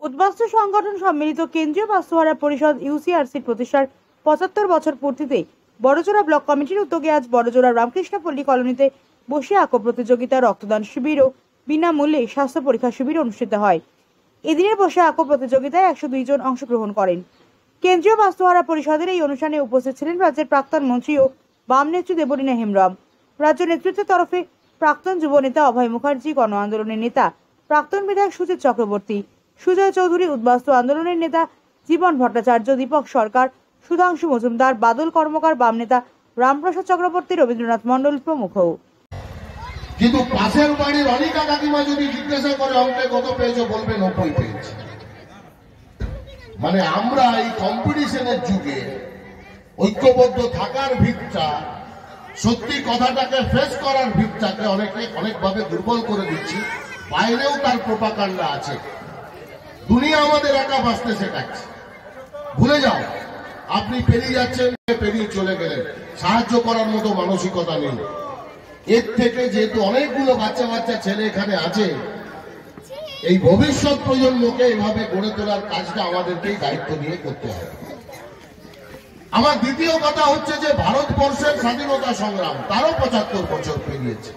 উদ্বাস্তু সংগঠন সম্মিলিত কেন্দ্রীয় বাস্তুহারা পরিষদ ইউসিআরসির প্রতিষ্ঠার ৭৫ বছর পূর্তিতে বড়জোড়া ব্লক কমিটির উদ্যোগে আজ বড়জোড়া রামকৃষ্ণপল্লী কলোনিতে বসে আঁকো প্রতিযোগিতা, রক্তদান শিবির ও বিনামূল্যে স্বাস্থ্য পরীক্ষা শিবির অনুষ্ঠিত হয়। এদিনের বসে আঁকো প্রতিযোগিতায় ১০২ জন অংশগ্রহণ করেন। কেন্দ্রীয় বাস্তুহারা পরিষদের এই অনুষ্ঠানে উপস্থিত ছিলেন রাজ্যের প্রাক্তন মন্ত্রী ও বাম নেত্রী দেবলীনা হেমব্রম, রাজ্য নেতৃত্বের তরফে প্রাক্তন যুব নেতা অভয় মুখার্জি, গণ আন্দোলনের নেতা প্রাক্তন বিধায়ক সুজিত চক্রবর্তী, সুজয় চৌধুরী, উদ্বাস্তু আন্দোলনের নেতা জীবন ভট্টাচার্য, দীপক সরকার, সুধাংশু মজুমদার, বাদল কর্মকার, বাম নেতা রামপ্রসাদ চক্রবর্তী, রবীন্দ্রনাথ মণ্ডল প্রমুখ। কিন্তু পাশের বাড়ির অনিকা কাকিমা যদি জিজ্ঞাসা করে অঙ্কে কত পেয়েছো, বলবে ৯০ পেয়েছি। মানে আমরা এই কম্পিটিশনের যুগে ঐক্যবদ্ধ থাকার ভিতটা, সত্যি কথাটাকে ফেস করার ভিতটাকে অনেকভাবে দুর্বল করে দিচ্ছি। বাইরেও তার প্রোপাগান্ডা আছে। দুনিয়া আমাদের একা বাঁচতে শেখাচ্ছে। ভুলে যাও, আপনি পেরিয়ে যাচ্ছেন, পেরিয়ে চলে গেলেন, সাহায্য করার মতো মানসিকতা নেই। এর থেকে যেহেতু অনেকগুলো বাচ্চা বাচ্চা ছেলে এখানে আছে, এই ভবিষ্যৎ প্রজন্মকে এভাবে গড়ে তোলার কাজটা আমাদেরকেই দায়িত্ব নিয়ে করতে হবে। আমার দ্বিতীয় কথা হচ্ছে যে ভারতবর্ষের স্বাধীনতা সংগ্রাম তারও ৭৫ বছর পেরিয়েছে,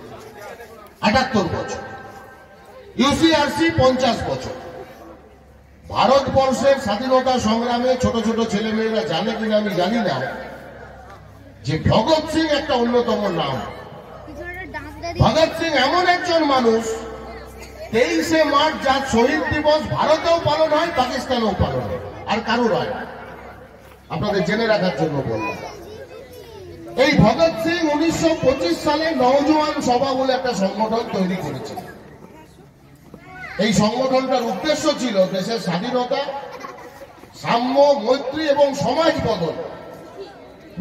৭৮ বছর, ইউসিআরসি ৫০ বছর। ভারতবর্ষের স্বাধীনতা সংগ্রামে ছোট ছোট ছেলে মেয়েরা জানে কিনা আমি জানি না যে ভগৎ সিং একটা অন্যতম নাম। ভগৎ সিং এমন একজন মানুষ, ২৩শে মার্চ যার শহীদ দিবস ভারতেও পালন হয়, পাকিস্তানেও পালন হয়, আর কারোর হয়। আপনাদের জেনে রাখার জন্য বললাম। এই ভগৎ সিং ১৯২৫ সালে নওজোয়ান সভা বলে একটা সংগঠন তৈরি করেছিল। এই সংগঠনটার উদ্দেশ্য ছিল দেশের স্বাধীনতা, সাম্য, মৈত্রী এবং সমাজ বদল।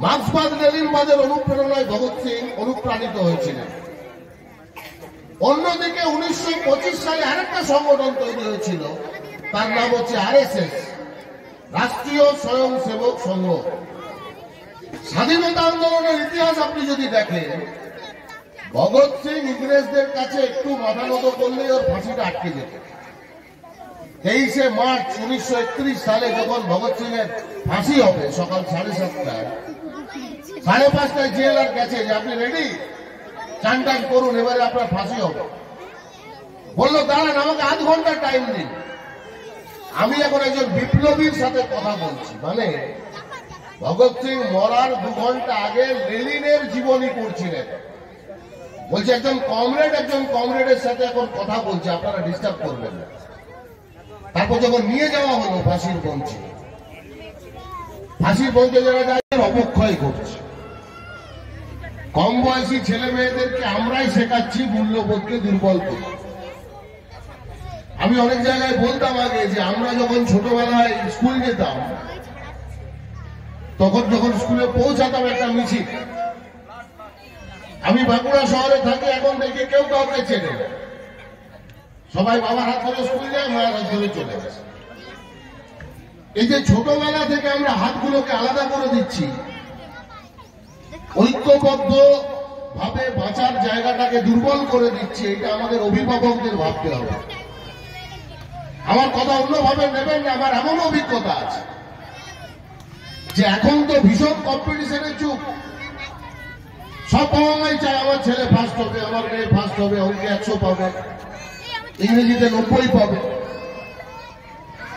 মার্ক্সবাদ লেনিনবাদের অনুপ্রেরণায় ভগৎ সিং অনুপ্রাণিত হয়েছিলেন। অন্যদিকে ১৯২৫ সালে আরেকটা সংগঠন তৈরি হয়েছিল, তার নাম হচ্ছে আরএসএস, রাষ্ট্রীয় স্বয়ংসেবক সংঘ। স্বাধীনতা আন্দোলনের ইতিহাস আপনি যদি দেখেন, ভগৎ সিং ইংরেজদের কাছে একটু মাথা নত করলেই ওর ফাঁসিটা আটকে যেত। ২৩শে মার্চ ১৯৩১ সালে যখন ভগৎ সিং এর ফাঁসি হবে সকাল ৭:৩০, ৫:৩০ জেলার গেছে যে আপনি রেডি, চান টান করুন, এবারে আপনার ফাঁসি হবে। বললো দাঁড়ান, আমাকে আধ ঘন্টা টাইম দিন, আমি এখন একজন বিপ্লবীর সাথে কথা বলছি। মানে ভগৎ সিং মরার ২ ঘন্টা আগে লেনিনের জীবনী পড়ছিলেন। বলছে একজন কমরেডের সাথে এখন কথা বলছে, আপনারা ডিস্টার্ব করবেন না। তারপর যখন নিয়ে যাওয়া হলো ফাঁসির মঞ্চে, যারা যায় অবক্ষয় করছে। কম বয়সী ছেলে মেয়েদেরকে আমরাই শেখাচ্ছি মূল্যবোধকে দুর্বল করে। আমি অনেক জায়গায় বলতাম আগে যে আমরা যখন ছোটবেলায় স্কুল যেতাম, তখন যখন স্কুলে পৌঁছাতাম একটা মিছিল, আমি বাঁকুড়া শহরে থাকি, এখন দেখে কেউ কাউকে চেনে না, সবাই বাবার হাত ধরে স্কুল যায়, মায়ের হাত ধরে চলে গেছে। এই যে ছোটবেলা থেকে আমরা হাতগুলোকে আলাদা করে দিচ্ছি, ঐক্যবদ্ধ ভাবে বাঁচার জায়গাটাকে দুর্বল করে দিচ্ছি, এটা আমাদের অভিভাবকদের ভাবতে হবে। আমার কথা অন্যভাবে নেবেন না, আমার এমন অভিজ্ঞতা আছে যে এখন তো ভীষণ কম্পিটিশনের যুগ। সব বাবা মাই চায় আমার ছেলে ফার্স্ট হবে, আমার মেয়ে ফার্স্ট হবে, অঙ্কে ১০০ পাবে, ইংরেজিতে ৯০ পাবে।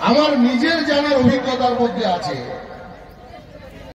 আমার নিজের জানার অভিজ্ঞতার মধ্যে আছে